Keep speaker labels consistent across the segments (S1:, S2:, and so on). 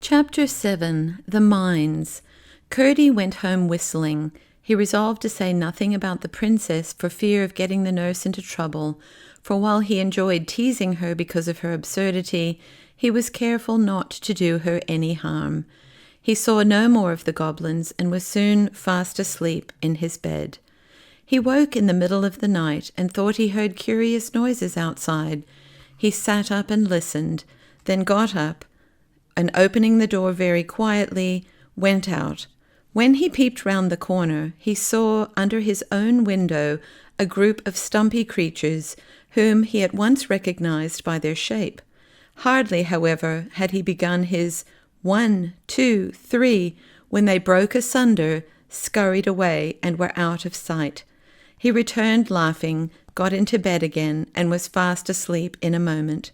S1: Chapter 7. The Mines. Curdie went home whistling. He resolved to say nothing about the princess for fear of getting the nurse into trouble, for while he enjoyed teasing her because of her absurdity, he was careful not to do her any harm. He saw no more of the goblins and was soon fast asleep in his bed. He woke in the middle of the night and thought he heard curious noises outside. He sat up and listened, then got up, and opening the door very quietly, went out. When he peeped round the corner, he saw under his own window a group of stumpy creatures, whom he at once recognized by their shape. Hardly, however, had he begun his 1, 2, 3, when they broke asunder, scurried away, and were out of sight. He returned laughing, got into bed again, and was fast asleep in a moment.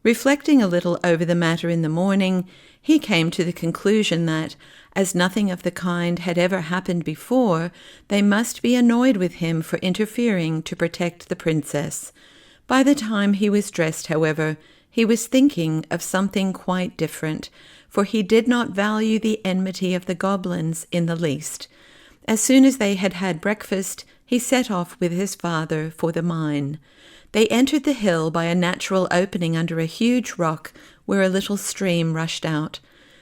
S1: Reflecting a little over the matter in the morning, he came to the conclusion that, as nothing of the kind had ever happened before, they must be annoyed with him for interfering to protect the princess. By the time he was dressed, however, he was thinking of something quite different, for he did not value the enmity of the goblins in the least. As soon as they had had breakfast, he set off with his father for the mine. They entered the hill by a natural opening under a huge rock where a little stream rushed out.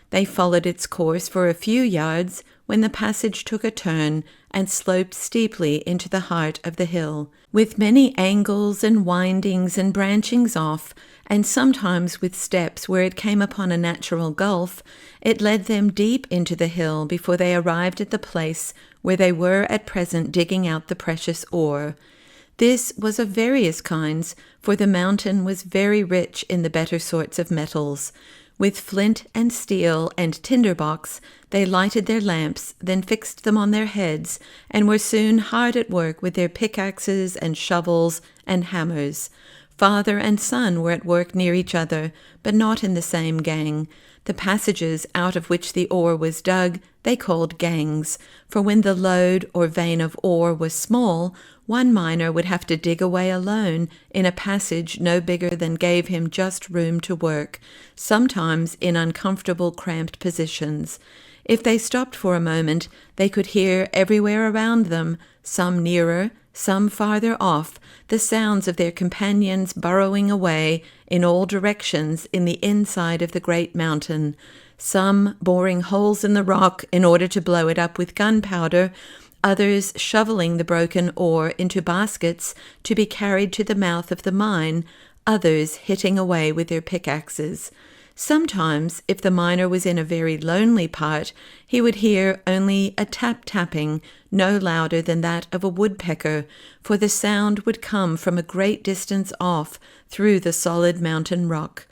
S1: They followed its course for a few yards when the passage took a turn and sloped steeply into the heart of the hill, with many angles and windings and branchings off, and sometimes with steps where it came upon a natural gulf. It led them deep into the hill before they arrived at the place where they were at present digging out the precious ore. This was of various kinds, for the mountain was very rich in the better sorts of metals. With flint and steel and tinderbox, they lighted their lamps, then fixed them on their heads, and were soon hard at work with their pickaxes and shovels and hammers. Father and son were at work near each other, but not in the same gang. The passages out of which the ore was dug they called gangs, for when the lode or vein of ore was small, one miner would have to dig away alone in a passage no bigger than gave him just room to work, sometimes in uncomfortable cramped positions. If they stopped for a moment, they could hear everywhere around them, some nearer, some farther off, the sounds of their companions burrowing away in all directions in the inside of the great mountain, some boring holes in the rock in order to blow it up with gunpowder, others shoveling the broken ore into baskets to be carried to the mouth of the mine, others hitting away with their pickaxes. Sometimes, if the miner was in a very lonely part, he would hear only a tap-tapping, no louder than that of a woodpecker, for the sound would come from a great distance off through the solid mountain rock.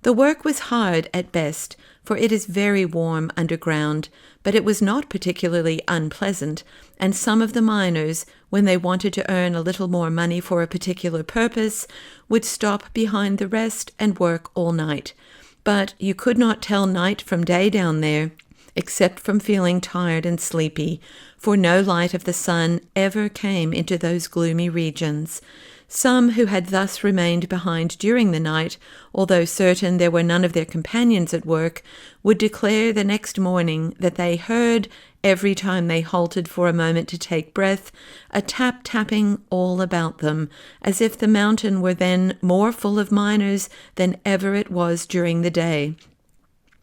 S1: The work was hard at best, for it is very warm underground, but it was not particularly unpleasant, and some of the miners, when they wanted to earn a little more money for a particular purpose, would stop behind the rest and work all night. But you could not tell night from day down there, except from feeling tired and sleepy, for no light of the sun ever came into those gloomy regions. Some who had thus remained behind during the night, although certain there were none of their companions at work, would declare the next morning that they heard, every time they halted for a moment to take breath, a tap-tapping all about them, as if the mountain were then more full of miners than ever it was during the day.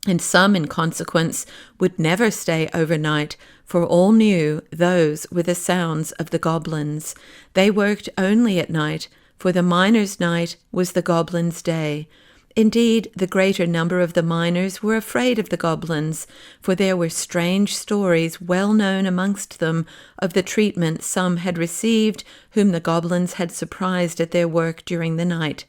S1: And some, in consequence, would never stay overnight, for all knew those were the sounds of the goblins. They worked only at night, for the miners' night was the goblins' day. Indeed, the greater number of the miners were afraid of the goblins, for there were strange stories well known amongst them of the treatment some had received whom the goblins had surprised at their work during the night.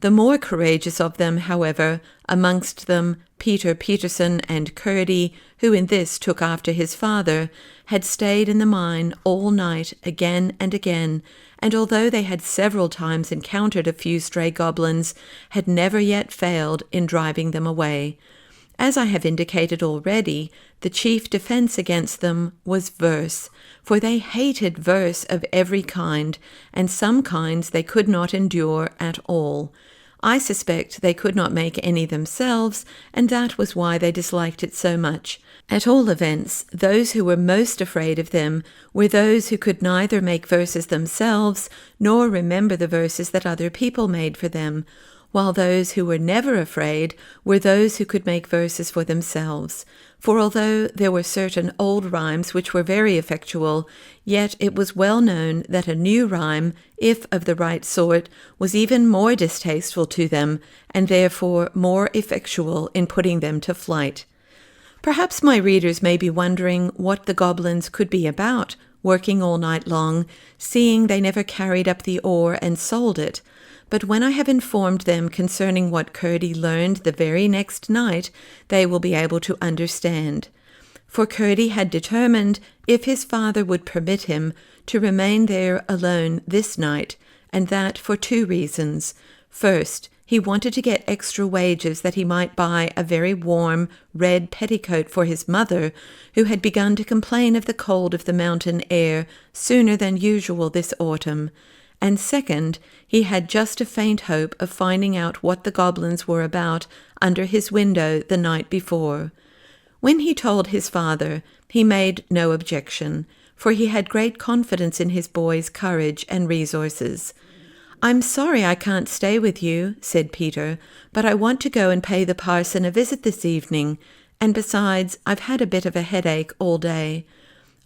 S1: The more courageous of them, however, amongst them Peter Peterson and Curdie, who in this took after his father, had stayed in the mine all night again and again, and although they had several times encountered a few stray goblins, had never yet failed in driving them away. As I have indicated already, the chief defense against them was verse, for they hated verse of every kind, and some kinds they could not endure at all. I suspect they could not make any themselves, and that was why they disliked it so much. At all events, those who were most afraid of them were those who could neither make verses themselves nor remember the verses that other people made for them, while those who were never afraid were those who could make verses for themselves. For although there were certain old rhymes which were very effectual, yet it was well known that a new rhyme, if of the right sort, was even more distasteful to them, and therefore more effectual in putting them to flight. Perhaps my readers may be wondering what the goblins could be about, working all night long, seeing they never carried up the ore and sold it. But when I have informed them concerning what Curdie learned the very next night, they will be able to understand. For Curdie had determined, if his father would permit him, to remain there alone this night, and that for 2 reasons. First, he wanted to get extra wages that he might buy a very warm red petticoat for his mother, who had begun to complain of the cold of the mountain air sooner than usual this autumn. And second, he had just a faint hope of finding out what the goblins were about under his window the night before. When he told his father, he made no objection, for he had great confidence in his boy's courage and resources. "I'm sorry I can't stay with you," said Peter, "but I want to go and pay the parson a visit this evening, and besides, I've had a bit of a headache all day."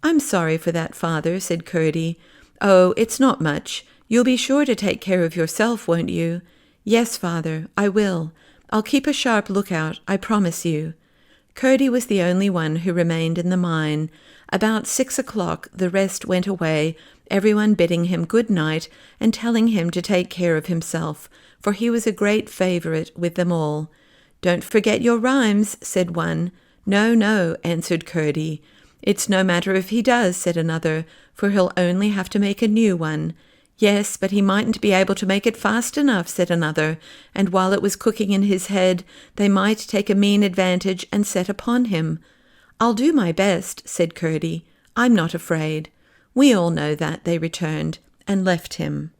S1: "I'm sorry for that, father," said Curdie. "Oh, it's not much. You'll be sure to take care of yourself, won't you?" "Yes, father, I will. I'll keep a sharp lookout, I promise you." Curdie was the only one who remained in the mine. About 6 o'clock the rest went away, everyone bidding him good night and telling him to take care of himself, for he was a great favourite with them all. "Don't forget your rhymes," said one. "No, no," answered Curdie. "It's no matter if he does," said another, "for he'll only have to make a new one." "Yes, but he mightn't be able to make it fast enough," said another, and while it was cooking in his head, they might take a mean advantage and set upon him. "I'll do my best," said Curdie. "I'm not afraid." "We all know that," they returned, and left him.